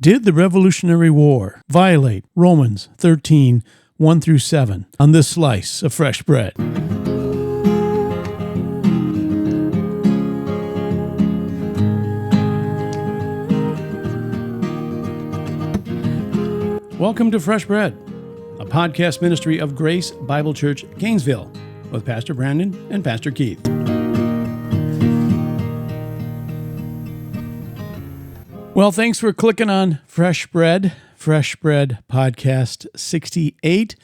Did the Revolutionary War violate Romans 13, 1 through 7 on this slice of fresh bread? Welcome to Fresh Bread, a podcast ministry of Grace Bible Church, Gainesville, with Pastor Brandon and Pastor Keith. Well, thanks for clicking on Fresh Bread Podcast 68.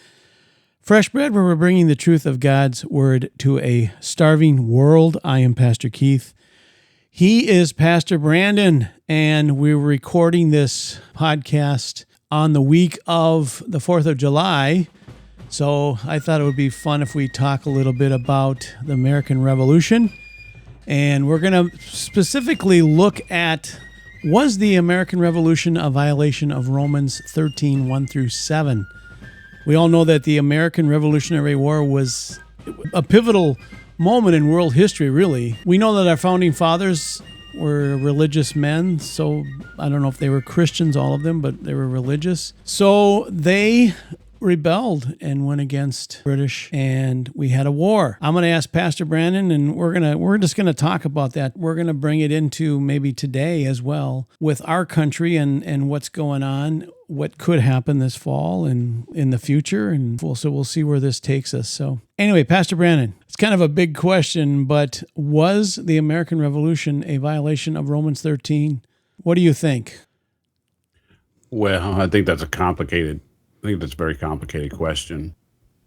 Fresh Bread, where we're bringing the truth of God's Word to a starving world. I am Pastor Keith. He is Pastor Brandon, and we're recording this podcast on the week of the 4th of July. So I thought it would be fun if we talk a little bit about the American Revolution. And we're going to specifically look at, was the American Revolution a violation of Romans 13, 1 through 7? We all know that the American Revolutionary War was a pivotal moment in world history, really. We know that our founding fathers were religious men, so I don't know if they were Christians, all of them, but they were religious. So they rebelled and went against British, and we had a war. I'm going to ask Pastor Brandon, and we're just going to talk about that. We're going to bring it into maybe today as well with our country and what's going on, what could happen this fall and in the future, and so we'll see where this takes us. So anyway, Pastor Brandon, it's kind of a big question, but was the American Revolution a violation of Romans 13? What do you think? Well, I think that's a very complicated question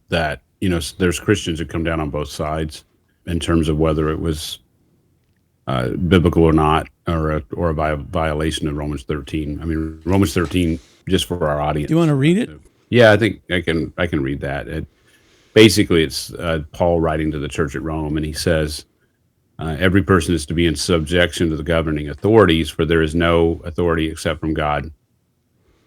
that, there's Christians who come down on both sides in terms of whether it was biblical or not, or a violation of Romans 13. I mean, Romans 13, just for our audience. Do you want to read it? Yeah, I think I can read that. Basically, it's Paul writing to the church at Rome, and he says, every person is to be in subjection to the governing authorities, for there is no authority except from God,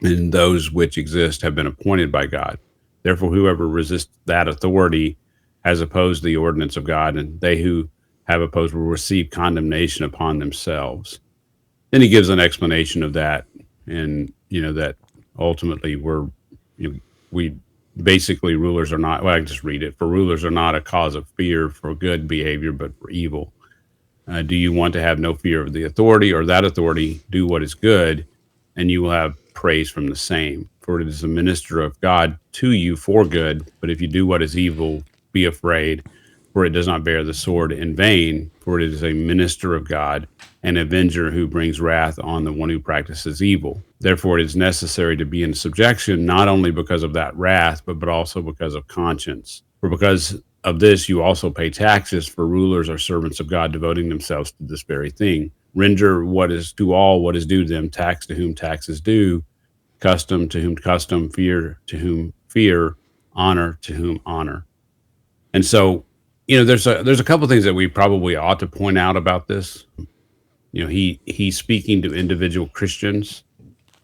and those which exist have been appointed by God. Therefore, whoever resists that authority has opposed the ordinance of God, and they who have opposed will receive condemnation upon themselves. Then he gives an explanation of that, and that ultimately we basically rulers are not. Well, I can just read it. For rulers are not a cause of fear for good behavior, but for evil. Do you want to have no fear of the authority, or that authority do what is good, and you will have praise from the same? For it is a minister of God to you for good. But if you do what is evil, be afraid, for it does not bear the sword in vain. For it is a minister of God, an avenger who brings wrath on the one who practices evil. Therefore it is necessary to be in subjection, not only because of that wrath, but also because of conscience. For because of this you also pay taxes, for rulers are servants of God, devoting themselves to this very thing. Render what is to all what is due to them, tax to whom tax is due, custom to whom custom, fear to whom fear, honor to whom honor. And so, there's a couple of things that we probably ought to point out about this. He's speaking to individual Christians.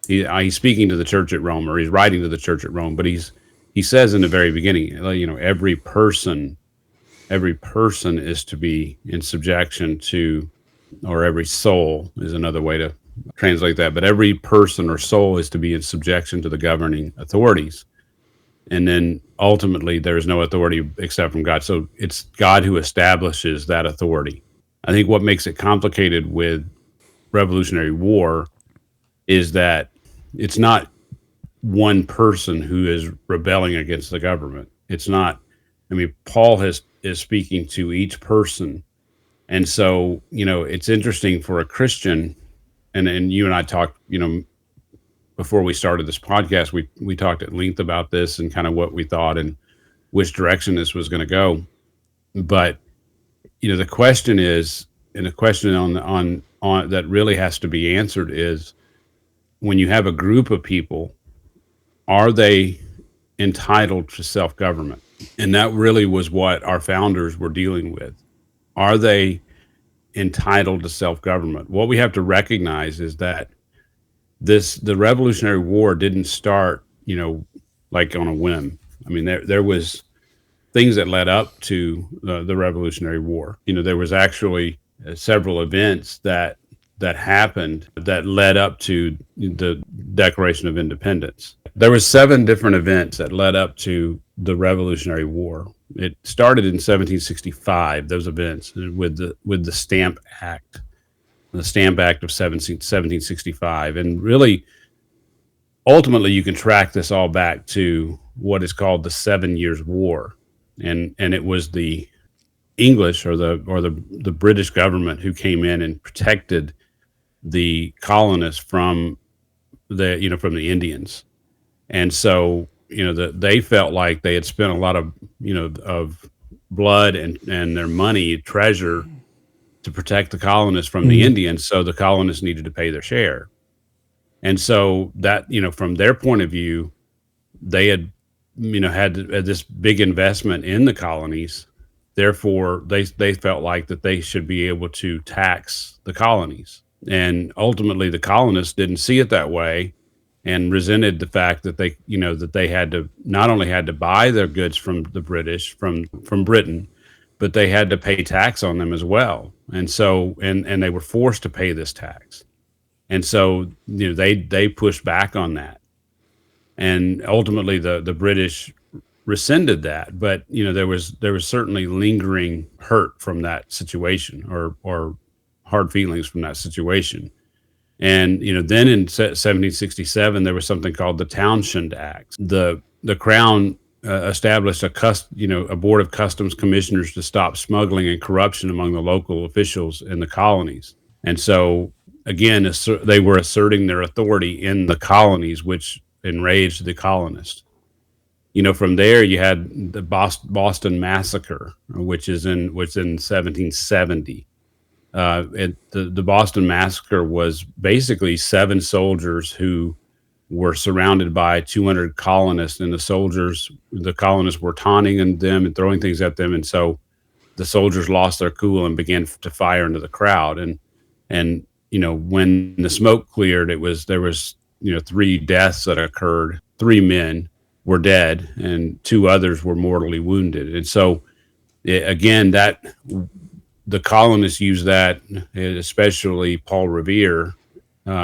He's speaking to the church at Rome, or he's writing to the church at Rome, but he says in the very beginning, every person is to be in subjection to, or every soul is another way to translate that, but every person or soul is to be in subjection to the governing authorities. And then ultimately there is no authority except from God. So it's God who establishes that authority. I think what makes it complicated with Revolutionary War is that it's not one person who is rebelling against the government. It's not, Paul is speaking to each person. And so, it's interesting for a Christian, and you and I talked, before we started this podcast, we talked at length about this and kind of what we thought and which direction this was going to go. But, the question is, and the question on that really has to be answered is, when you have a group of people, are they entitled to self-government? And that really was what our founders were dealing with. Are they entitled to self-government? What we have to recognize is that the Revolutionary War didn't start, like on a whim. There was things that led up to the Revolutionary War. There was actually several events that that happened that led up to the Declaration of Independence. There were 7 different events that led up to the Revolutionary War. It started in 1765. Those events with the Stamp Act, the Stamp Act of 1765, and really, ultimately, you can track this all back to what is called the 7 Years' War, and it was the English or the British government who came in and protected the colonists from the Indians. And so, they felt like they had spent a lot of blood and their money, treasure, to protect the colonists from the Mm. Indians. So the colonists needed to pay their share. And so that, from their point of view, they had this big investment in the colonies. Therefore, they felt like that they should be able to tax the colonies. And ultimately, the colonists didn't see it that way and resented the fact that they had to not only had to buy their goods from the British from Britain, but they had to pay tax on them as well. And so and they were forced to pay this tax. And so they pushed back on that. And ultimately the British rescinded that, but there was certainly lingering hurt from that situation, or hard feelings from that situation. And then in 1767 there was something called the Townshend Act. The Crown established a board of customs commissioners to stop smuggling and corruption among the local officials in the colonies. And so again, they were asserting their authority in the colonies, which enraged the colonists. From there you had the Boston Massacre, which is in 1770. The Boston Massacre was basically 7 soldiers who were surrounded by 200 colonists, and the colonists were taunting them and throwing things at them, and so the soldiers lost their cool and began to fire into the crowd. And when the smoke cleared, there was 3 deaths that occurred. 3 men were dead, and 2 others were mortally wounded. And so, again, that the colonists used that, especially Paul Revere,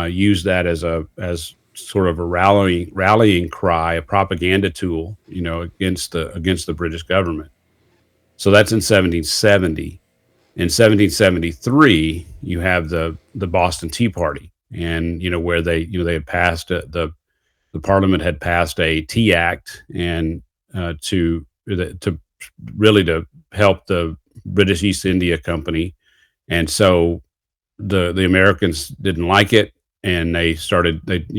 used that as sort of a rallying cry, a propaganda tool, against the British government. So that's in 1770. In 1773, you have the Boston Tea Party, and where they had passed the Parliament had passed a Tea Act, and to really to help the British East India Company. And so the Americans didn't like it, and they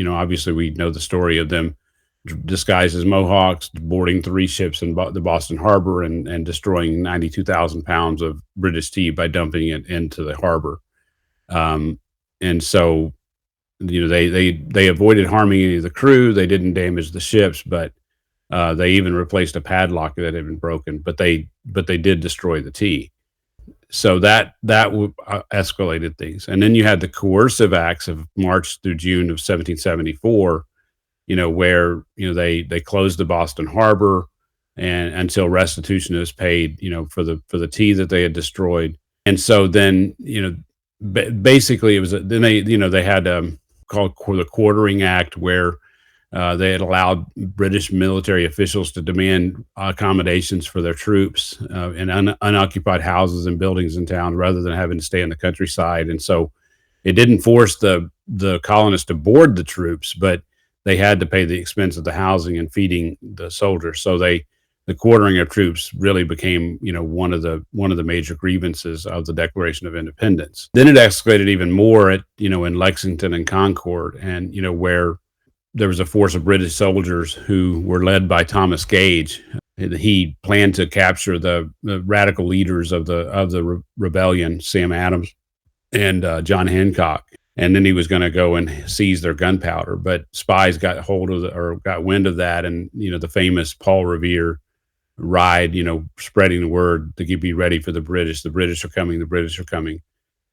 obviously we know the story of them disguised as Mohawks boarding 3 ships in the Boston Harbor and destroying 92,000 pounds of British tea by dumping it into the harbor. And so they avoided harming any of the crew. They didn't damage the ships, but they even replaced a padlock that had been broken. But they did destroy the tea. So that escalated things. And then you had the coercive acts of March through June of 1774. Where they closed the Boston Harbor and until restitution is paid, for the tea that they had destroyed. And so then basically it was then they had called the Quartering Act, where they had allowed British military officials to demand accommodations for their troops in unoccupied houses and buildings in town, rather than having to stay in the countryside. And so it didn't force the colonists to board the troops, but they had to pay the expense of the housing and feeding the soldiers. So the quartering of troops really became, one of the major grievances of the Declaration of Independence. Then it escalated even more in Lexington and Concord, and where there was a force of British soldiers who were led by Thomas Gage. He planned to capture the radical leaders of the rebellion, Sam Adams and John Hancock. And then he was going to go and seize their gunpowder, but spies got got wind of that, and the famous Paul Revere ride, spreading the word to be ready for the British. The British are coming. The British are coming.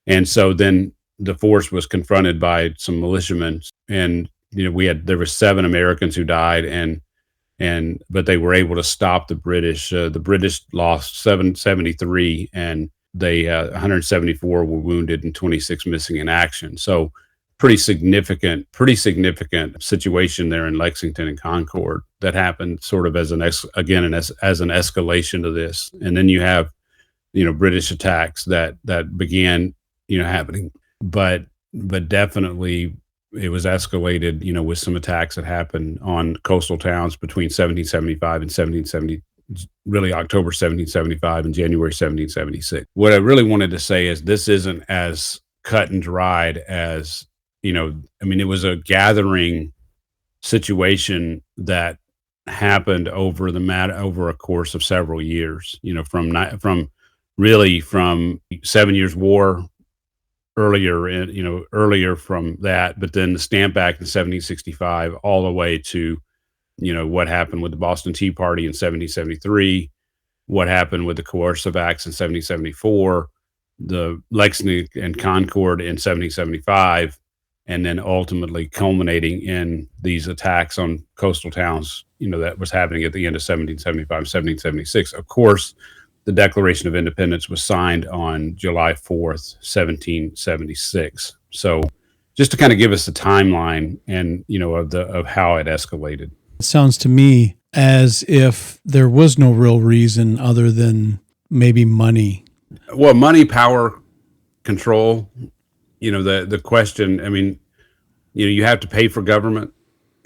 And so then the force was confronted by some militiamen, and there were 7 Americans who died, but they were able to stop the British. The British lost 773, and 174 were wounded and 26 missing in action. So pretty significant situation there in Lexington and Concord that happened sort of as an escalation to this. And then you have, British attacks that began, happening, but definitely it was escalated, with some attacks that happened on coastal towns between 1775 and 1770, really October 1775 and January 1776. What I really wanted to say is this isn't as cut and dried as, it was a gathering situation that happened over a course of several years, from 7 Years' War earlier from that, but then the Stamp Act in 1765 all the way to, what happened with the Boston Tea Party in 1773, what happened with the Coercive Acts in 1774, the Lexington and Concord in 1775, and then ultimately culminating in these attacks on coastal towns, that was happening at the end of 1775, 1776. Of course, the Declaration of Independence was signed on July 4th, 1776. So just to kind of give us a timeline and, of how it escalated. It sounds to me as if there was no real reason other than maybe money. Well, money, power, control, the question, you have to pay for government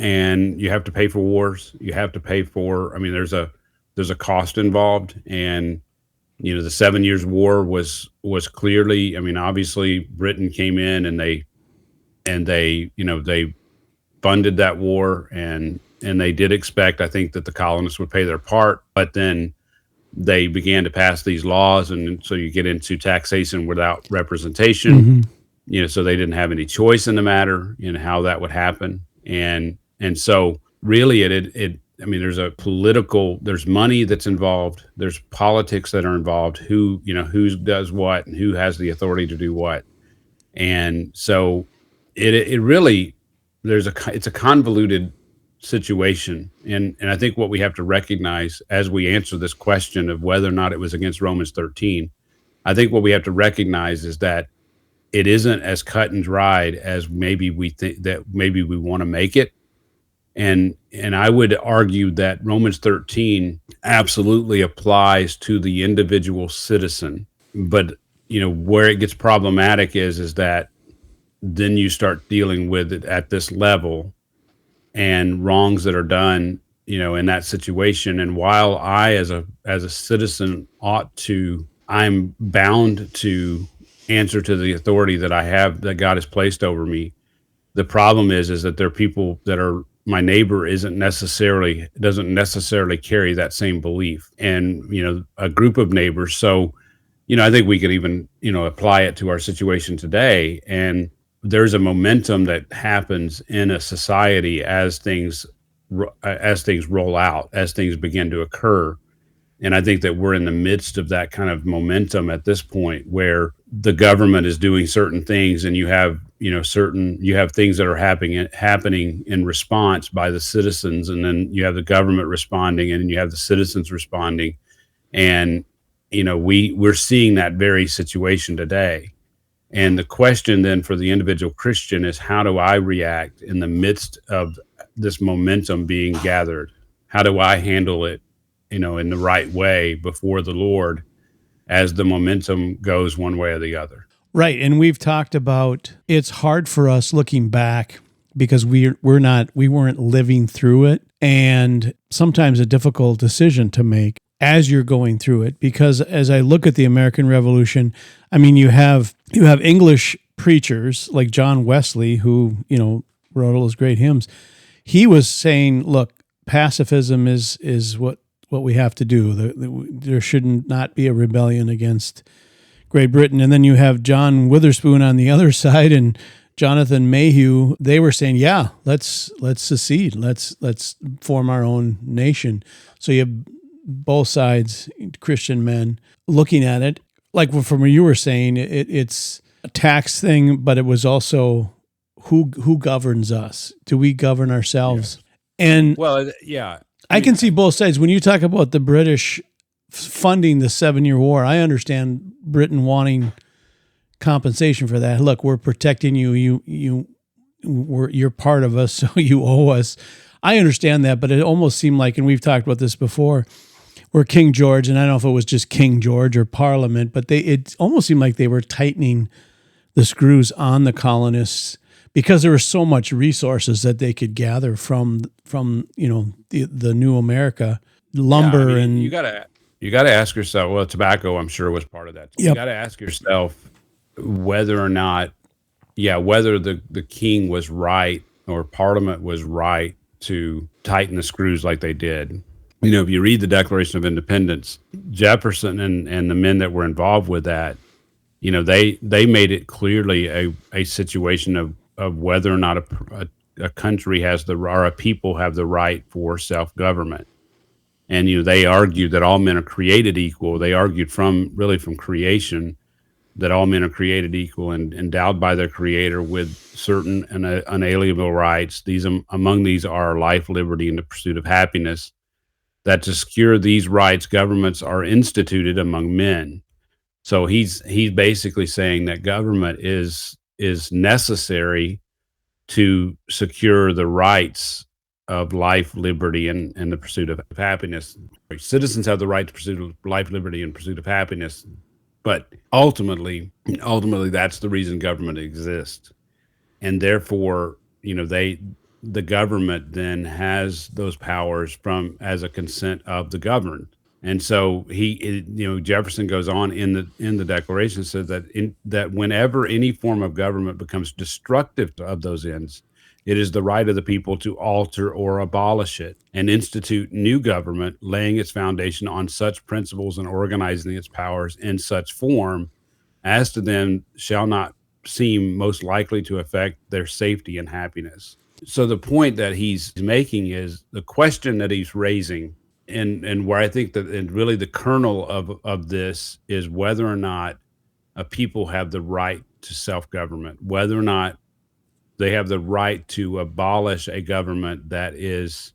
and you have to pay for wars. You have to pay for, there's a cost involved. And, the 7 Years' War was clearly, obviously Britain came in and they funded that war and they did expect, I think, that the colonists would pay their part, but then they began to pass these laws. And so you get into taxation without representation, so they didn't have any choice in the matter in how that would happen. And so really there's money that's involved. There's politics that are involved, who does what and who has the authority to do what. And so it really, it's a convoluted situation. And I think what we have to recognize as we answer this question of whether or not it was against Romans 13, I think what we have to recognize is that it isn't as cut and dried as maybe we think, that maybe we want to make it. And I would argue that Romans 13 absolutely applies to the individual citizen. But, where it gets problematic is that then you start dealing with it at this level and wrongs that are done, in that situation. And while I, as a citizen, I'm bound to answer to the authority that God has placed over me. The problem is that there are people that are, my neighbor doesn't necessarily carry that same belief, and, a group of neighbors. So, I think we could even, apply it to our situation today. And there's a momentum that happens in a society as things roll out, as things begin to occur. And I think that we're in the midst of that kind of momentum at this point where the government is doing certain things, and you have things that are happening in response by the citizens, and then you have the government responding, and then you have the citizens responding. And, we're seeing that very situation today. And the question then for the individual Christian is, how do I react in the midst of this momentum being gathered? How do I handle it, in the right way before the Lord as the momentum goes one way or the other? Right. And we've talked about it's hard for us looking back because we weren't living through it, and sometimes a difficult decision to make as you're going through it. Because as I look at the American Revolution, you have English preachers like John Wesley, who, wrote all those great hymns. He was saying, look, pacifism is what we have to do. There should not be a rebellion against Great Britain. And then you have John Witherspoon on the other side and Jonathan Mayhew. They were saying, yeah, let's secede. Let's form our own nation. So you have both sides, Christian men, looking at it. Like from what you were saying, it's a tax thing, but it was also who governs us? Do we govern ourselves? Yeah. And well, yeah. I can see both sides. When you talk about the British funding the 7-Year War. I understand Britain wanting compensation for that. Look, we're protecting you. You're part of us, so you owe us. I understand that, but it almost seemed like, and we've talked about this before, where King George, and I don't know if it was just King George or Parliament, but it almost seemed like they were tightening the screws on the colonists because there was so much resources that they could gather from the new America, lumber. And you gotta ask yourself. Well, tobacco, I'm sure, was part of that. Yep. You got to ask yourself whether or not, whether the king was right or Parliament was right to tighten the screws like they did. If you read the Declaration of Independence, Jefferson and the men that were involved with that, they made it clearly a situation of whether or not a country has or a people have the right for self-government. And, they argued that all men are created equal. They argued from creation that all men are created equal and endowed by their creator with certain unalienable rights. Among these are life, liberty, and the pursuit of happiness, that to secure these rights, governments are instituted among men. So he's basically saying that government is necessary to secure the rights of life, liberty, and the pursuit of happiness. Citizens have the right to pursue life, liberty, and pursuit of happiness, but ultimately, that's the reason government exists, and therefore, the government then has those powers as a consent of the governed. And so Jefferson goes on in the Declaration, says that whenever any form of government becomes destructive of those ends, it is the right of the people to alter or abolish it and institute new government, laying its foundation on such principles and organizing its powers in such form as to them shall not seem most likely to affect their safety and happiness. So the point that he's making is the question that he's raising, and where I think that, and really the kernel of this is whether or not a people have the right to self-government, whether or not they have the right to abolish a government that is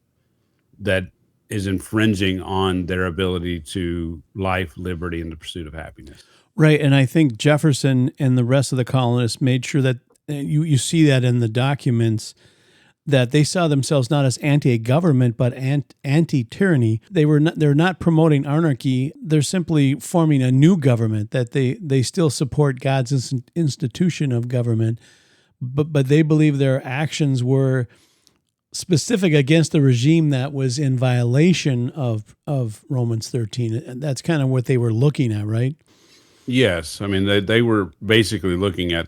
infringing on their ability to life, liberty, and the pursuit of happiness. Right, and I think Jefferson and the rest of the colonists made sure that you see that in the documents, that they saw themselves not as anti-government but anti-tyranny. They're not promoting anarchy. They're simply forming a new government, that they still support God's institution of government, but they believe their actions were specific against the regime that was in violation of Romans 13. And that's kind of what they were looking at, right? Yes. I mean, they were basically looking at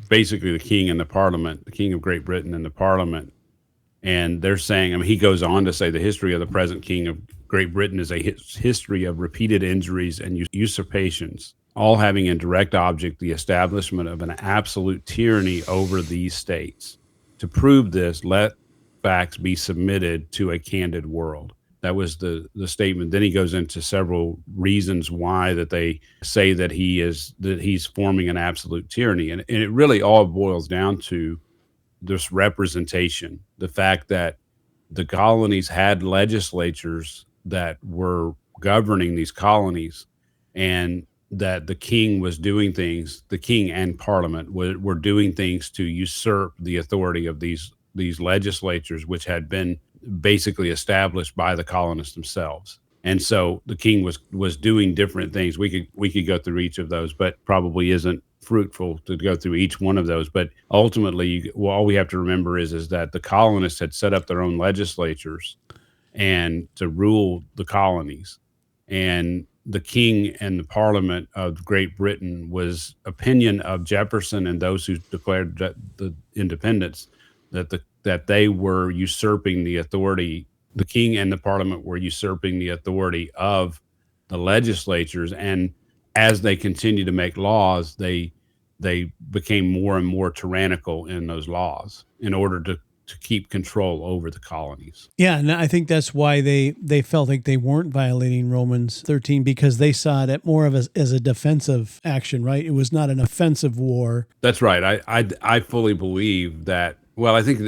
basically the king and the parliament, the king of Great Britain and the parliament. And they're saying, I mean, he goes on to say the history of the present king of Great Britain is a history of repeated injuries and usurpations, all having in direct object the establishment of an absolute tyranny over these states. To prove this, let facts be submitted to a candid world. That was the statement. Then he goes into several reasons why that they say that he's forming an absolute tyranny. And it really all boils down to this representation, the fact that the colonies had legislatures that were governing these colonies, and that the king was doing things, the king and parliament were doing things to usurp the authority of these legislatures, which had been basically established by the colonists themselves. And so the king was doing different things. We could go through each of those, but probably isn't fruitful to go through each one of those. But ultimately, all we have to remember is that the colonists had set up their own legislatures and to rule the colonies. And the king and the parliament of Great Britain was opinion of Jefferson and those who declared the independence, that they were usurping the authority. The king and the parliament were usurping the authority of the legislatures, and as they continued to make laws, they became more and more tyrannical in those laws in order to keep control over the colonies. Yeah, and I think that's why they felt like they weren't violating Romans 13, because they saw it more of as a defensive action, right? It was not an offensive war. That's right. I fully believe that. Well, I think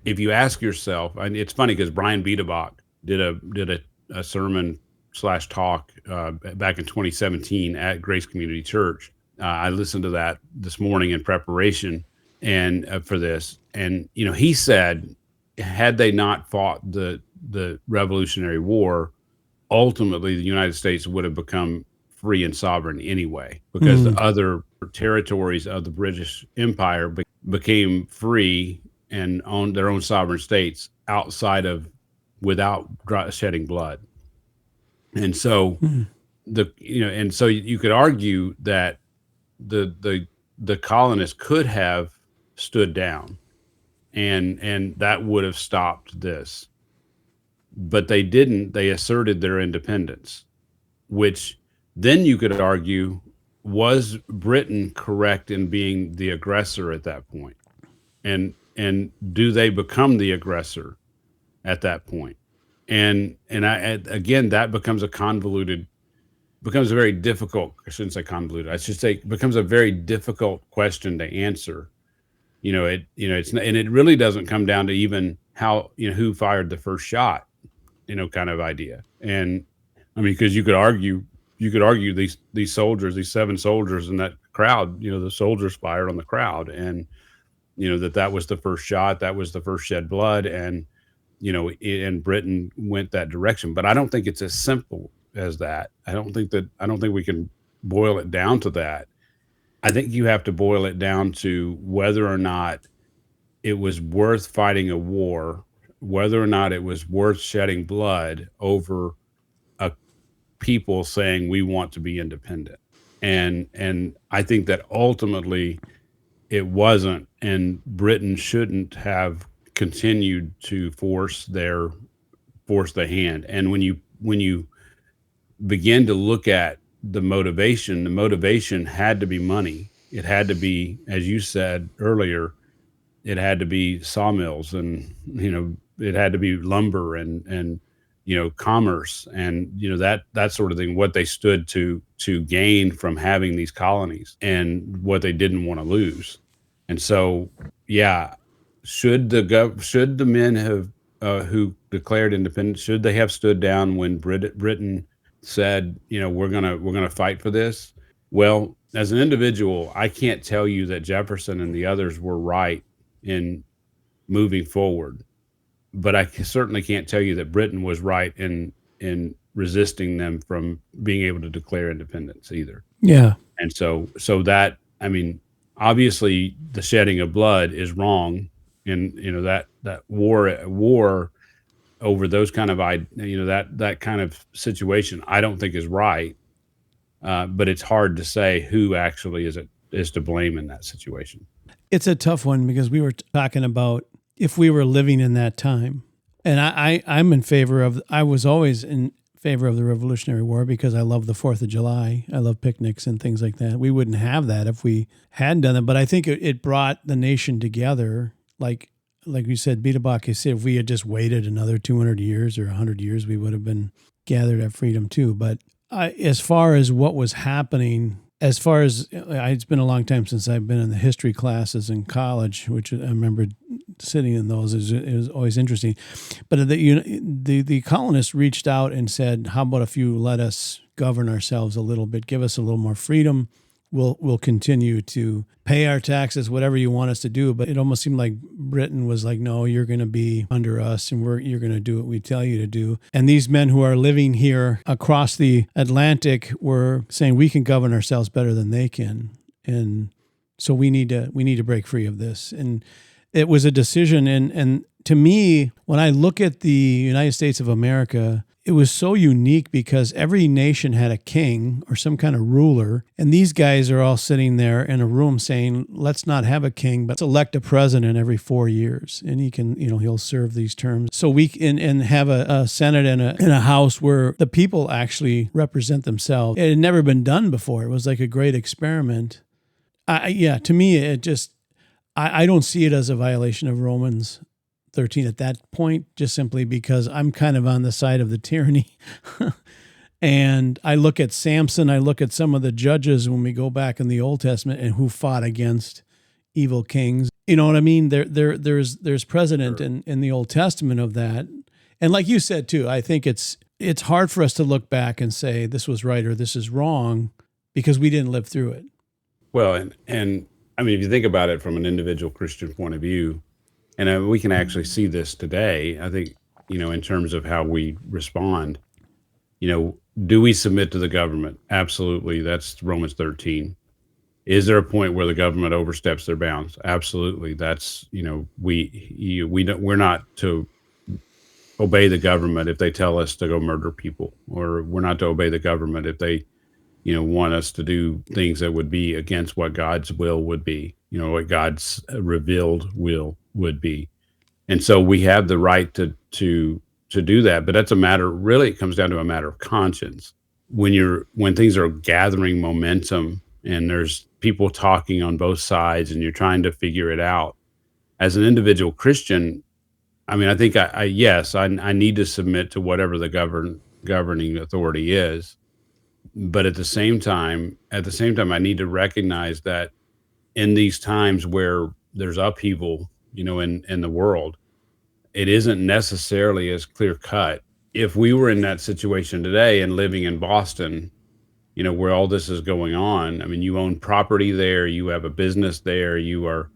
if you ask yourself, and it's funny because Brian Biederbach did a sermon slash talk back in 2017 at Grace Community Church. I listened to that this morning in preparation and for this. And, he said, had they not fought the Revolutionary War, ultimately the United States would have become free and sovereign anyway, because the other territories of the British Empire became free and owned their own sovereign states without shedding blood. And so so you could argue that the colonists could have stood down and that would have stopped this, but they didn't. They asserted their independence, which then you could argue, was Britain correct in being the aggressor at that point? And do they become the aggressor at that point? And again, that becomes a very difficult, I shouldn't say convoluted, I should say becomes a very difficult question to answer. It's not, and it really doesn't come down to even how, who fired the first shot, kind of idea. And I mean, because you could argue these soldiers, these 7 soldiers in that crowd, the soldiers fired on the crowd, and that was the first shot, that was the first shed blood, and and Britain went that direction. But I don't think it's as simple as that. I don't think we can boil it down to that. I think you have to boil it down to whether or not it was worth fighting a war, whether or not it was worth shedding blood over a people saying we want to be independent. And I think that ultimately it wasn't, and Britain shouldn't have continued to force the hand. And when you begin to look at the motivation had to be money. It had to be, as you said earlier, it had to be sawmills, and it had to be lumber and commerce, and that sort of thing, what they stood to gain from having these colonies and what they didn't want to lose. And so, yeah, should the men have who declared independence, should they have stood down when Britain said, we're gonna fight for this? Well, as an individual, I can't tell you that Jefferson and the others were right in moving forward, but I certainly can't tell you that Britain was right in resisting them from being able to declare independence either. Yeah. And so that, I mean, obviously the shedding of blood is wrong, and that war over those kind of that kind of situation, I don't think is right. But it's hard to say who actually is to blame in that situation. It's a tough one, because we were talking about if we were living in that time. And I was always in favor of the Revolutionary War, because I love the 4th of July. I love picnics and things like that. We wouldn't have that if we hadn't done it. But I think it brought the nation together. Like you said, Biederbach said, if we had just waited another 200 years or 100 years, we would have been gathered at freedom too. But as far as what was happening, it's been a long time since I've been in the history classes in college, which I remember sitting in those. It was always interesting. But the colonists reached out and said, how about if you let us govern ourselves a little bit, give us a little more freedom? We'll continue to pay our taxes, whatever you want us to do. But it almost seemed like Britain was like, no, you're going to be under us, and you're going to do what we tell you to do. And these men who are living here across the Atlantic were saying, we can govern ourselves better than they can, and so we need to break free of this. And it was a decision. And to me, when I look at the United States of America, it was so unique because every nation had a king or some kind of ruler. And these guys are all sitting there in a room saying, let's not have a king, but elect a president every 4 years. And he can, he'll serve these terms. So we can and have a Senate and a House where the people actually represent themselves. It had never been done before. It was like a great experiment. To me, I don't see it as a violation of Romans 13 at that point, just simply because I'm kind of on the side of the tyranny. And I look at Samson, I look at some of the judges when we go back in the Old Testament and who fought against evil kings. You know what I mean? There's precedent in the Old Testament of that. And like you said too, I think it's it's hard for us to look back and say this was right or this is wrong because we didn't live through it. Well, and I mean, if you think about it from an individual Christian point of view, and we can actually see this today, I think, in terms of how we respond, do we submit to the government? Absolutely. That's Romans 13. Is there a point where the government oversteps their bounds? Absolutely. That's, we're not to obey the government if they tell us to go murder people, or we're not to obey the government if they, want us to do things that would be against what God's will would be, what God's revealed will would be. And so we have the right to do that, but that's it comes down to a matter of conscience. When things are gathering momentum and there's people talking on both sides and you're trying to figure it out, as an individual Christian, I mean, I think I need to submit to whatever the governing authority is. But at the same time, I need to recognize that in these times where there's upheaval, in the world, it isn't necessarily as clear cut. If we were in that situation today and living in Boston, where all this is going on, I mean, you own property there, you have a business there, you are,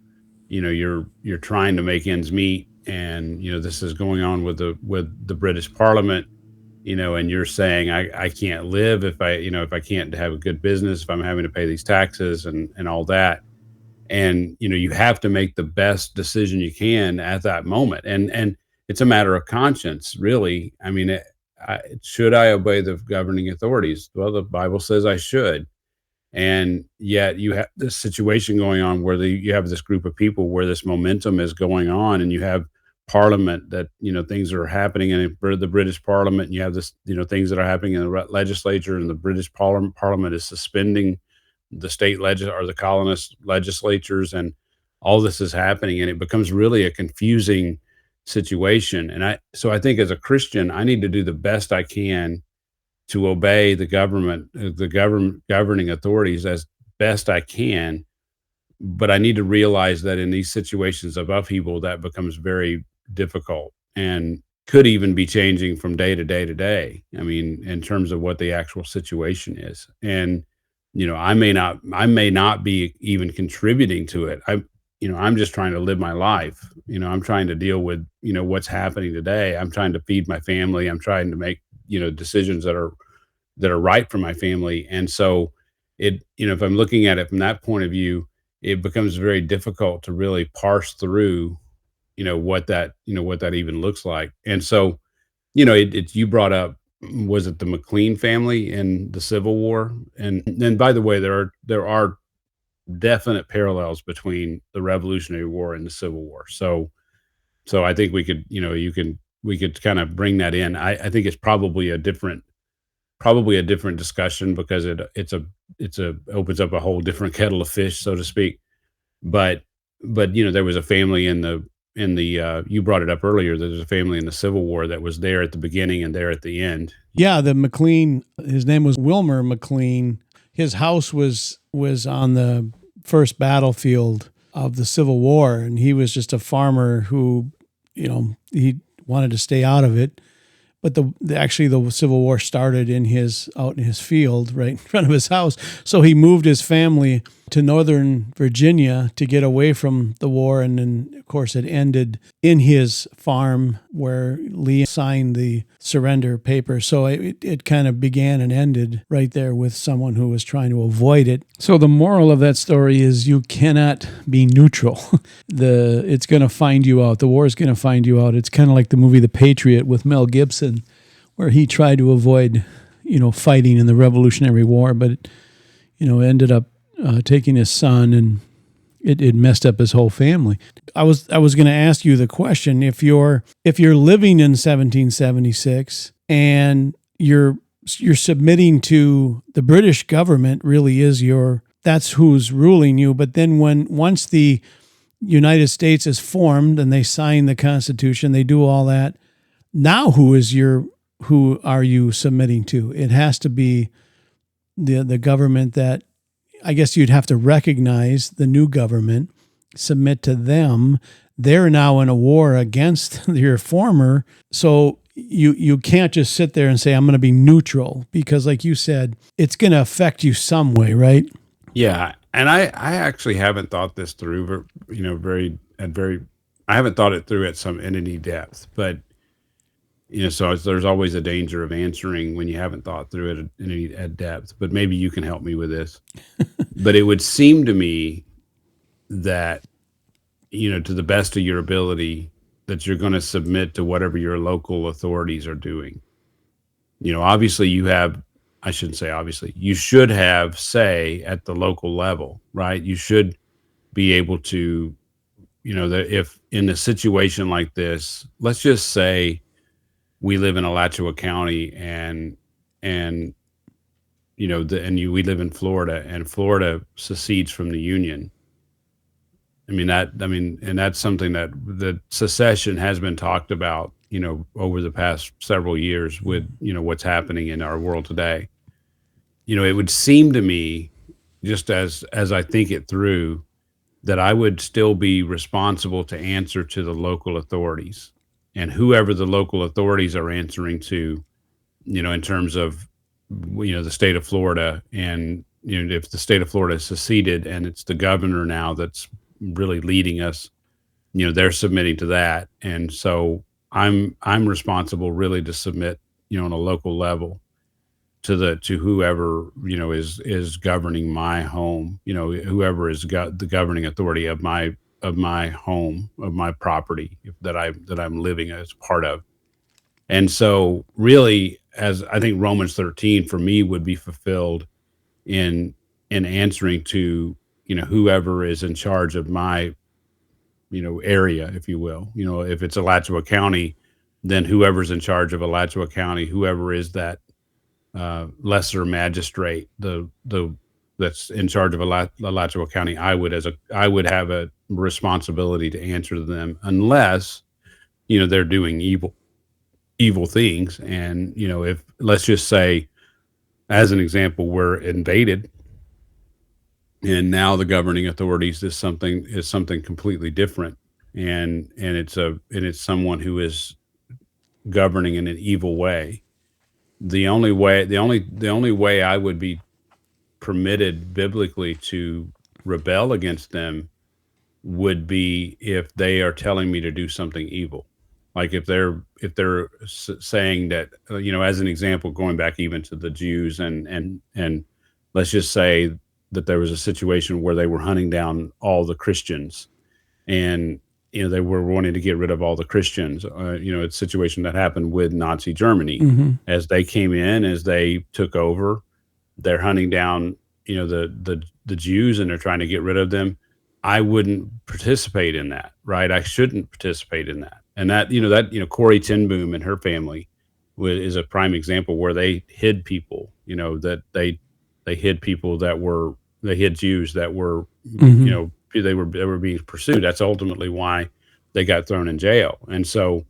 you're trying to make ends meet, and this is going on with the British Parliament, and you're saying I can't live if I can't have a good business, if I'm having to pay these taxes and all that. And, you have to make the best decision you can at that moment. And it's a matter of conscience, really. I mean, should I obey the governing authorities? Well, the Bible says I should. And yet you have this situation going on where you have this group of people where this momentum is going on, and you have Parliament that, things are happening in the British Parliament, and you have this, things that are happening in the legislature, and the British Parliament is suspending the state or the colonist legislatures, and all this is happening, and it becomes really a confusing situation. And so I think as a Christian, I need to do the best I can to obey the governing authorities as best I can. But I need to realize that in these situations of upheaval, that becomes very difficult and could even be changing from day to day to day. I mean, in terms of what the actual situation is. And, I may not be even contributing to it. I'm just trying to live my life. I'm trying to deal with, what's happening today. I'm trying to feed my family. I'm trying to make, decisions that are right for my family. And so if I'm looking at it from that point of view, it becomes very difficult to really parse through, what that even looks like. And so, you brought up, was it the McLean family in the Civil War? And then, by the way, there are definite parallels between the Revolutionary War and the Civil War. So I think we could, we could kind of bring that in. I think it's probably a different discussion because it opens up a whole different kettle of fish, so to speak. But there was a family in the you brought it up earlier, there's a family in the Civil War that was there at the beginning and there at the end. Yeah, the McLean, his name was Wilmer McLean. His house was on the first battlefield of the Civil War, and he was just a farmer who, he wanted to stay out of it. But actually the Civil War started out in his field right in front of his house. So he moved his family to Northern Virginia to get away from the war. And then, of course, it ended in his farm where Lee signed the surrender paper. So it kind of began and ended right there with someone who was trying to avoid it. So the moral of that story is you cannot be neutral. It's going to find you out. The war is going to find you out. It's kind of like the movie The Patriot with Mel Gibson, where he tried to avoid, fighting in the Revolutionary War, but, ended up taking his son, and it messed up his whole family. I was going to ask you the question: if you're living in 1776 and you're submitting to the British government, really that's who's ruling you. But then once the United States is formed and they sign the Constitution, they do all that. Now who are you submitting to? It has to be the government that, I guess you'd have to recognize the new government, submit to them. They're now in a war against your former. So you can't just sit there and say, I'm going to be neutral, because like you said, it's going to affect you some way, right? Yeah, and I actually haven't thought this through, I haven't thought it through at some in any depth, but so there's always a danger of answering when you haven't thought through it in any at depth. But maybe you can help me with this. But it would seem to me that to the best of your ability, that you're going to submit to whatever your local authorities are doing. Obviously I shouldn't say obviously, you should have say at the local level, right? You should be able to, that if in a situation like this, let's just say we live in Alachua County and we live in Florida, and Florida secedes from the Union. And that's something that the secession has been talked about, over the past several years with, what's happening in our world today. It would seem to me, just as I think it through, that I would still be responsible to answer to the local authorities, and whoever the local authorities are answering to, in terms of, the state of Florida. And, if the state of Florida is seceded and it's the governor now that's really leading us, they're submitting to that. And so I'm responsible really to submit, on a local level to whoever, is governing my home, whoever is the governing authority of my home, of my property that I'm living as part of. And so really, as I think Romans 13 for me would be fulfilled in answering to, whoever is in charge of my, area, if you will. If it's Alachua County, then whoever's in charge of Alachua County, whoever is that lesser magistrate, the that's in charge of Alachua County, I would have a responsibility to answer to them, unless they're doing evil things. And if, let's just say, as an example, we're invaded, and now the governing authorities is something completely different, and it's someone who is governing in an evil way. The only way I would be permitted biblically to rebel against them would be if they are telling me to do something evil. Like if they're saying that, as an example, going back even to the Jews, and let's just say that there was a situation where they were hunting down all the Christians, and they were wanting to get rid of all the Christians. It's a situation that happened with Nazi Germany. Mm-hmm. As they came in, as they took over, they're hunting down, the Jews, and they're trying to get rid of them. I wouldn't participate in that, right? I shouldn't participate in that. And that, Corrie ten Boom and her family is a prime example where they hid people, that they hid people they hid Jews that were, Mm-hmm. they were being pursued. That's ultimately why they got thrown in jail. And so,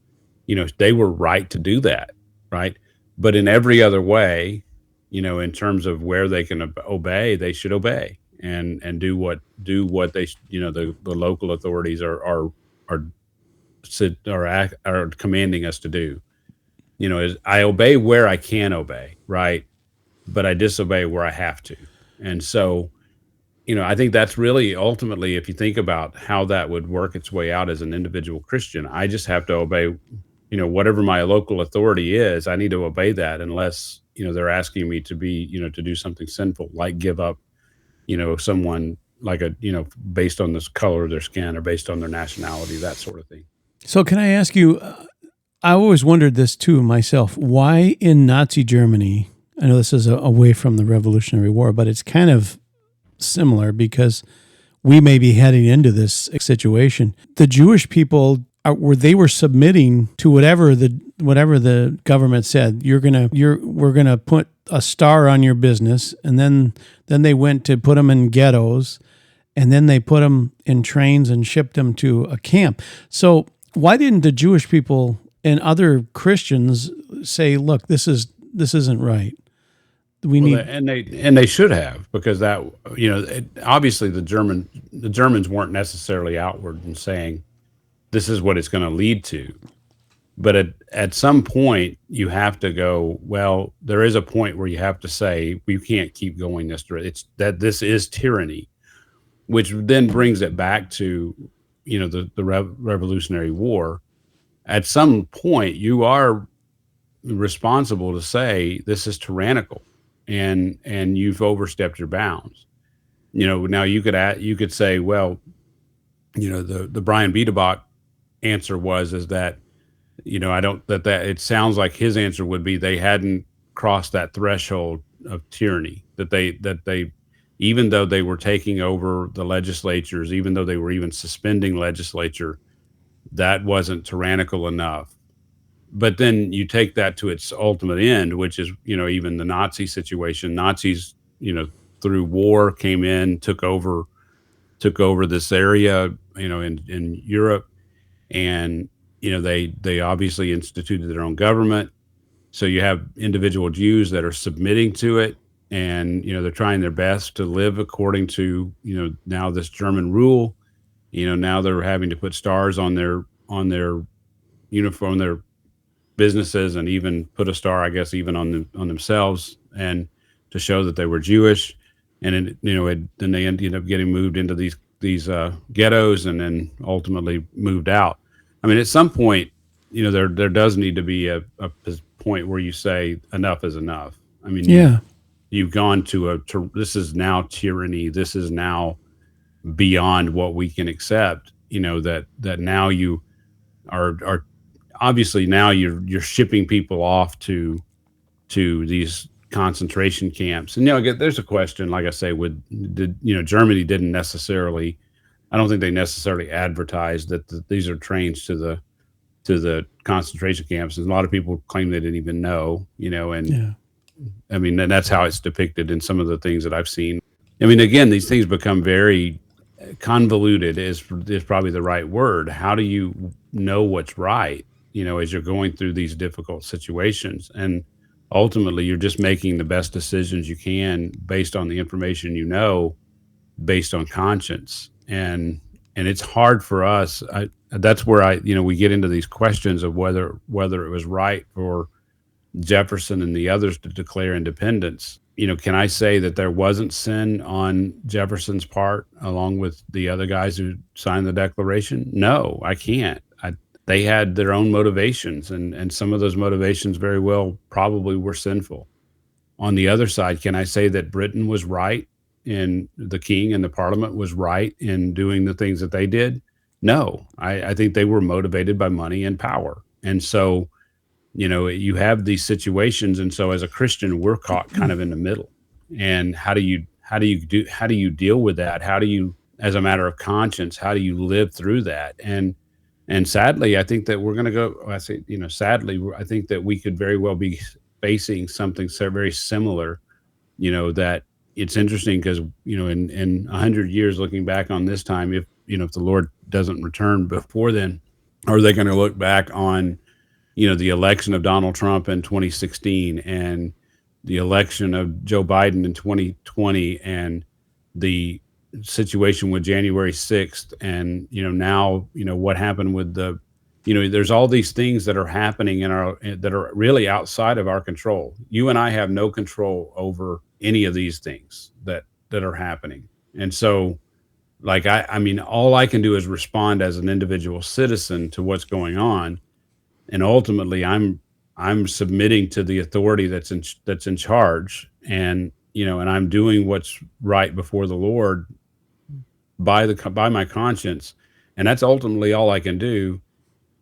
they were right to do that, right? But in every other way, in terms of where they can obey, they should obey and do what they, the local authorities are commanding us to do. Is I obey where I can obey, right? But I disobey where I have to. And so, I think that's really ultimately, if you think about how that would work its way out as an individual Christian, I just have to obey, whatever my local authority is. I need to obey that, unless, they're asking me to be, to do something sinful, like give up, someone, like based on this color of their skin or based on their nationality, that sort of thing. So can I ask you, I always wondered this too myself, why in Nazi Germany, I know this is away from the Revolutionary War, but it's kind of similar because we may be heading into this situation. The Jewish people were submitting to whatever the government said. We're gonna put a star on your business, and then they went to put them in ghettos, and then they put them in trains and shipped them to a camp. So why didn't the Jewish people and other Christians say, "Look, this isn't right"? And they should have, because that, obviously the Germans weren't necessarily outward and saying this is what it's going to lead to, But at some point, you have to go, well, there is a point where you have to say, we can't keep going this direction. It's that this is tyranny, which then brings it back to, the Revolutionary War. At some point, you are responsible to say this is tyrannical, and you've overstepped your bounds. Now you could say, well, the Brian Biederbach answer is that, I don't that it sounds like his answer would be they hadn't crossed that threshold of tyranny, that they even though they were taking over the legislatures, even though they were even suspending legislature, that wasn't tyrannical enough. But then you take that to its ultimate end, which is, even the Nazi situation. Nazis, through war came in, took over this area, in Europe, and they obviously instituted their own government. So you have individual Jews that are submitting to it, and they're trying their best to live according to now this German rule. Now they're having to put stars on their uniform, their businesses, and even put a star, I guess, even on themselves, and to show that they were Jewish. And then they ended up getting moved into these ghettos, and then ultimately moved out. I mean, at some point, there does need to be a point where you say enough is enough. I mean, Yeah. you've gone to this is now tyranny. This is now beyond what we can accept. That now you are obviously, now you're shipping people off to these concentration camps. And again, there's a question, like I say, Germany didn't necessarily, I don't think they necessarily advertised that these are trains to the concentration camps. And a lot of people claim they didn't even know, and Yeah. I mean, and that's how it's depicted in some of the things that I've seen. I mean, again, these things become very convoluted, is probably the right word. How do you know what's right, as you're going through these difficult situations? And ultimately, you're just making the best decisions you can based on the information, based on conscience. And it's hard for us. That's where we get into these questions of whether it was right for Jefferson and the others to declare independence. Can I say that there wasn't sin on Jefferson's part, along with the other guys who signed the Declaration? No, I can't. They had their own motivations, and some of those motivations very well probably were sinful. On the other side, can I say that Britain was right, and the king and the parliament was right in doing the things that they did? No, I think they were motivated by money and power. And so, you have these situations, and so as a Christian, we're caught kind of in the middle. And how do you deal with that? How do you, as a matter of conscience, how do you live through that? And sadly, I think that we're going to go. I say, sadly, I think that we could very well be facing something so very similar. That it's interesting because in 100 years, looking back on this time, if the Lord doesn't return before then, are they going to look back on the election of Donald Trump in 2016, and the election of Joe Biden in 2020, and the situation with January 6th, and now what happened with there's all these things that are happening that are really outside of our control. You and I have no control over any of these things that are happening. And so, like, I mean, all I can do is respond as an individual citizen to what's going on, and ultimately I'm submitting to the authority that's in charge, and and I'm doing what's right before the Lord by my conscience, and that's ultimately all I can do,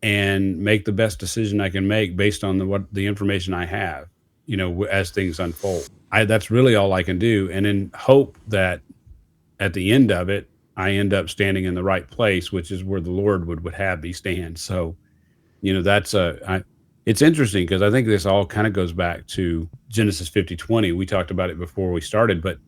and make the best decision I can make based on the information I have, as things unfold. That's really all I can do, and then hope that at the end of it, I end up standing in the right place, which is where the Lord would have me stand. So, it's interesting because I think this all kind of goes back to Genesis 50:20. We talked about it before we started, but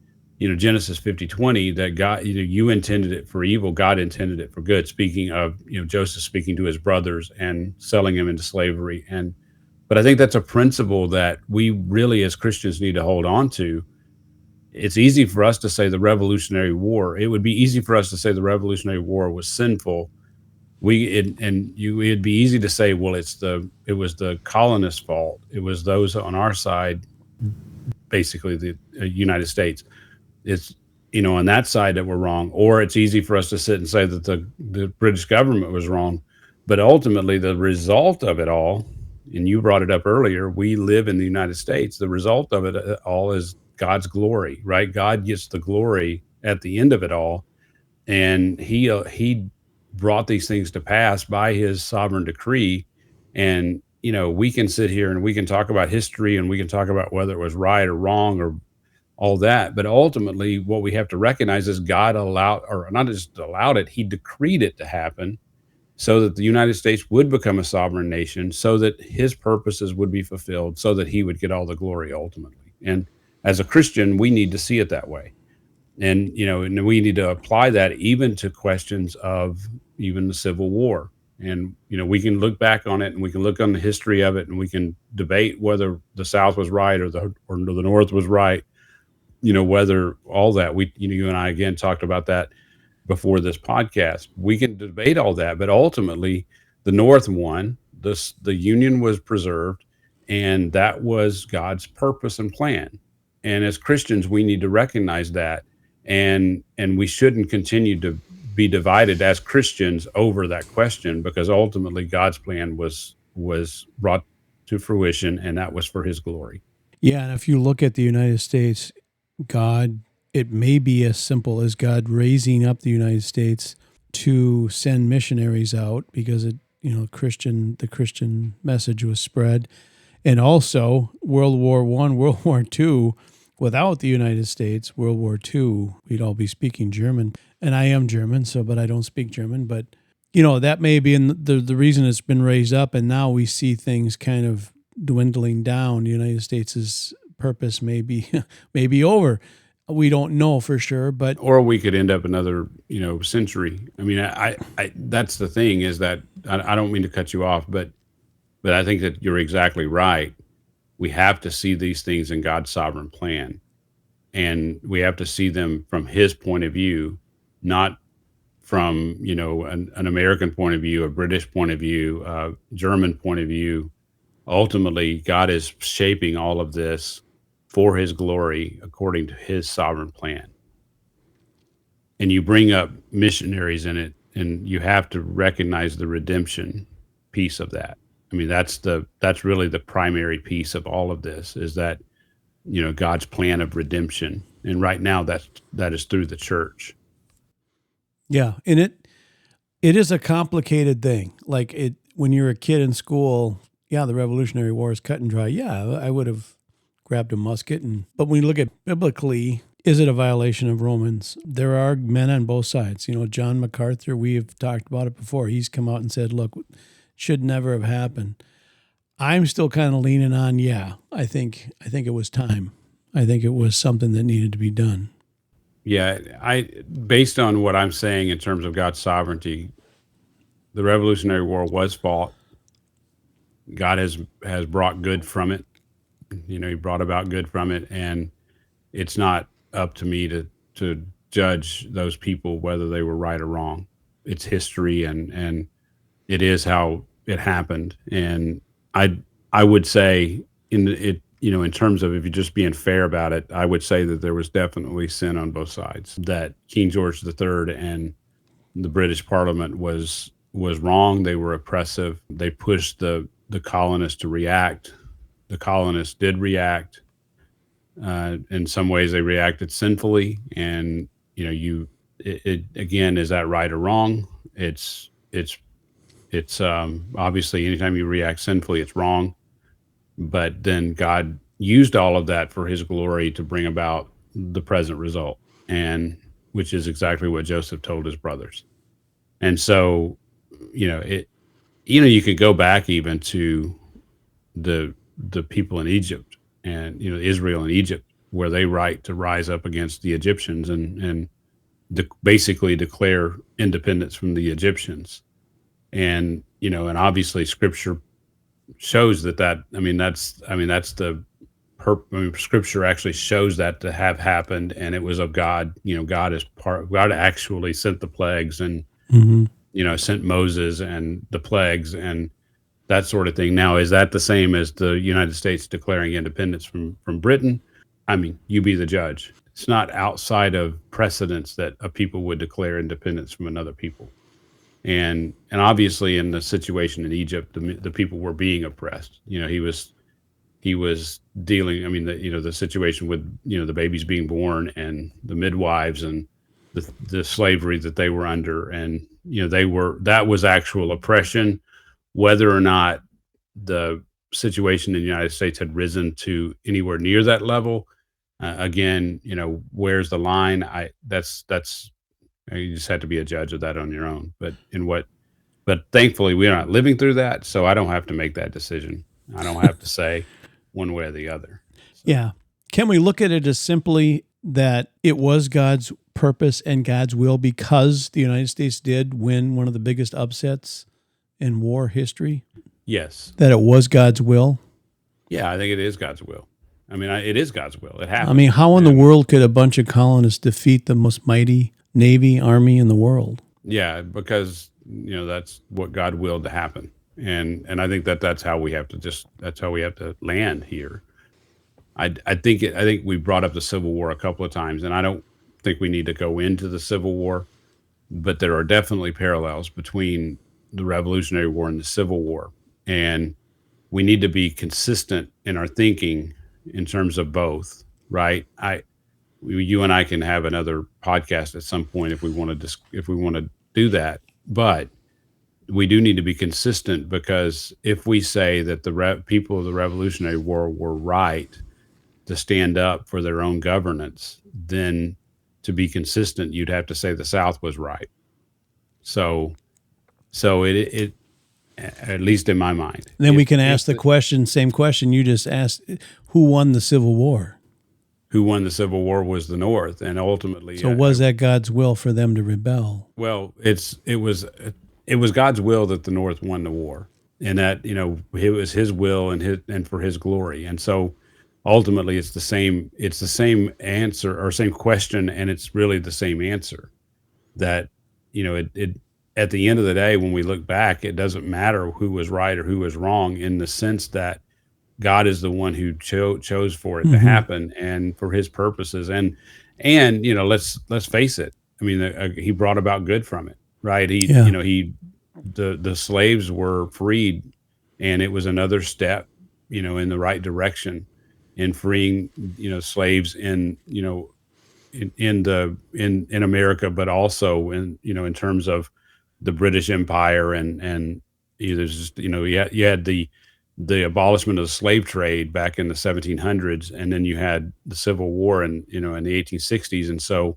Genesis 50:20, that God, you intended it for evil, God intended it for good. Speaking of, Joseph speaking to his brothers and selling him into slavery. But I think that's a principle that we really, as Christians, need to hold on to. It's easy for us to say the Revolutionary War. It would be easy for us to say the Revolutionary War was sinful, it'd be easy to say, well, it was the colonists' fault. It was those on our side, basically the United States. It's on that side that were wrong, or it's easy for us to sit and say that the British government was wrong. But ultimately, the result of it all, and you brought it up earlier, we live in the United States. The result of it all is God's glory, right? God gets the glory at the end of it all, and he brought these things to pass by his sovereign decree. And we can sit here and we can talk about history, and we can talk about whether it was right or wrong or all that, but ultimately what we have to recognize is God allowed, or not just allowed it, he decreed it to happen so that the United States would become a sovereign nation, so that his purposes would be fulfilled, so that he would get all the glory ultimately. And as a Christian, we need to see it that way. And and we need to apply that even to questions of even the Civil War. And we can look back on it, and we can look on the history of it, and we can debate whether the South was right or the North was right. Whether all that you and I again talked about that before this podcast. We can debate all that, but ultimately the North won. The Union was preserved, and that was God's purpose and plan. And as Christians, we need to recognize that, and we shouldn't continue to be divided as Christians over that question, because ultimately God's plan was brought to fruition, and that was for his glory. Yeah, and if you look at the United States, it may be as simple as God raising up the United States to send missionaries out because the Christian message was spread. And also World War I, World War II, without the United States, World War II, we'd all be speaking German. And I am German, but I don't speak German. But, that may be the reason it's been raised up. And now we see things kind of dwindling down. The United States' purpose may be over. We don't know for sure, or we could end up another century. I mean, I that's the thing, is that I don't mean to cut you off, but I think that you're exactly right. We have to see these things in God's sovereign plan, and we have to see them from his point of view, not from an American point of view, a British point of view, a German point of view. Ultimately, God is shaping all of this for his glory according to his sovereign plan. And you bring up missionaries in it, and you have to recognize the redemption piece of that. I mean, that's really the primary piece of all of this, is that God's plan of redemption. And right now that is through the church. Yeah, and it is a complicated thing. Like when you're a kid in school, yeah, the Revolutionary War is cut and dry. Yeah, I would have grabbed a musket. But when you look at biblically, is it a violation of Romans? There are men on both sides. John MacArthur, we have talked about it before. He's come out and said, look, it should never have happened. I'm still kind of leaning on, I think it was time. I think it was something that needed to be done. Yeah, based on what I'm saying in terms of God's sovereignty, the Revolutionary War was fought. God has brought good from it. He brought about good from it, and it's not up to me to judge those people whether they were right or wrong. It's history, and it is how it happened. And I would say in terms of, if you're just being fair about it, I would say that there was definitely sin on both sides. That King George III and the British Parliament was wrong. They were oppressive. They pushed the colonists to react. The colonists did react. In some ways, they reacted sinfully. And it again, is that right or wrong? It's obviously, anytime you react sinfully, it's wrong. But then God used all of that for his glory to bring about the present result, and which is exactly what Joseph told his brothers. And so, you could go back even to the people in Egypt, and Israel and Egypt, where they to rise up against the Egyptians and basically declare independence from the Egyptians. And and obviously Scripture shows that Scripture actually shows that to have happened, and it was of God. God actually sent the plagues, and sent Moses and the plagues and that sort of thing. Now, is that the same as the United States declaring independence from Britain? I mean, you be the judge. It's not outside of precedence that a people would declare independence from another people. And obviously in the situation in Egypt, the people were being oppressed. He was dealing. I mean, the situation with the babies being born and the midwives and the slavery that they were under, and that was actual oppression. Whether or not the situation in the United States had risen to anywhere near that level, again, where's the line? That's you just had to be a judge of that on your own. But thankfully we're not living through that, so I don't have to make that decision. I don't have to say one way or the other. So. Yeah. Can we look at it as simply that it was God's purpose and God's will because the United States did win one of the biggest upsets in war history? Yes. That it was God's will? Yeah, I think it is God's will. I mean, it is God's will. It happened. I mean, how in the world could a bunch of colonists defeat the most mighty Navy, Army in the world? Yeah, because that's what God willed to happen, and I think that's how we have to land here. I think we brought up the Civil War a couple of times, and I don't think we need to go into the Civil War, but there are definitely parallels between the Revolutionary War and the Civil War, and we need to be consistent in our thinking in terms of both, right? You and I can have another podcast at some point if we want to do that, but we do need to be consistent, because if we say that the people of the Revolutionary War were right to stand up for their own governance, then to be consistent, you'd have to say the South was right. So it at least in my mind. Then we can ask the same question you just asked: who won the Civil War? Who won the Civil War was the North, and ultimately. So was that God's will for them to rebel? Well, it was God's will that the North won the war, and that it was His will and for His glory, and so ultimately it's the same answer or same question, and it's really the same answer. That it at the end of the day, when we look back, it doesn't matter who was right or who was wrong, in the sense that God is the one who chose for it to happen and for His purposes. And let's face it. I mean, He brought about good from it, right? The slaves were freed, and it was another step, in the right direction in freeing, slaves in America, but also in terms of the British Empire and there's just, you had the abolishment of the slave trade back in the 1700s, and then you had the Civil War in the 1860s, and so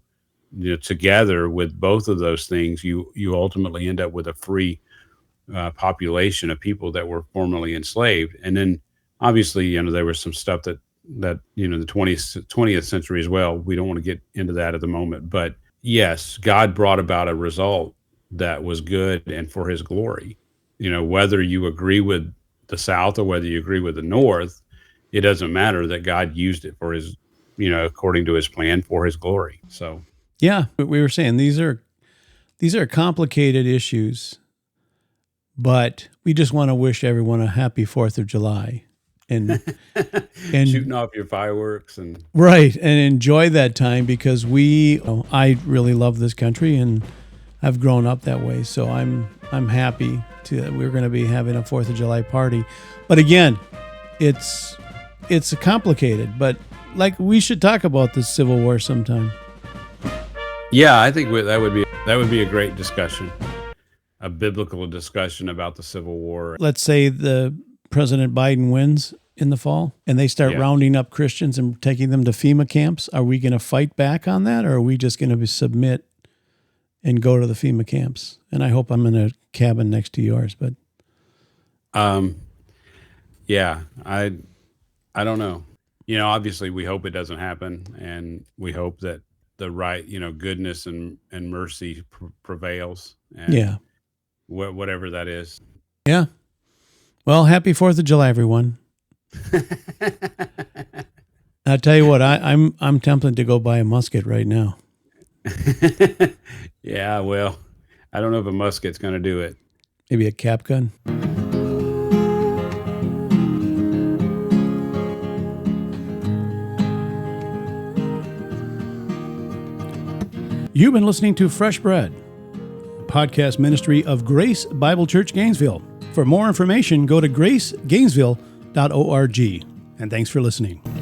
together with both of those things, you ultimately end up with a free population of people that were formerly enslaved. And then obviously there was some stuff that the 20th century as well. We don't want to get into that at the moment, but yes, God brought about a result that was good and for His glory. Whether you agree with the South or whether you agree with the North, it doesn't matter, that God used it for His, according to His plan, for His glory. So, yeah, but we were saying these are complicated issues, but we just want to wish everyone a happy 4th of July and shooting off your fireworks and enjoy that time, because I really love this country and I've grown up that way. So I'm happy we're going to be having a 4th of July party. But again, it's complicated, but we should talk about the Civil War sometime. Yeah, I think that would be a great discussion, a biblical discussion about the Civil War. Let's say the President Biden wins in the fall and they start rounding up Christians and taking them to FEMA camps. Are we going to fight back on that, or are we just going to submit and go to the FEMA camps? And I hope I'm in a cabin next to yours, but yeah, I don't know. Obviously we hope it doesn't happen, and we hope that the right, goodness and mercy prevails. And whatever that is. Yeah. Well, happy 4th of July, everyone. I'll tell you what, I'm tempted to go buy a musket right now. Yeah, well, I don't know if a musket's going to do it. Maybe a cap gun. You've been listening to Fresh Bread, a podcast ministry of Grace Bible Church Gainesville. For more information, go to gracegainesville.org. And thanks for listening.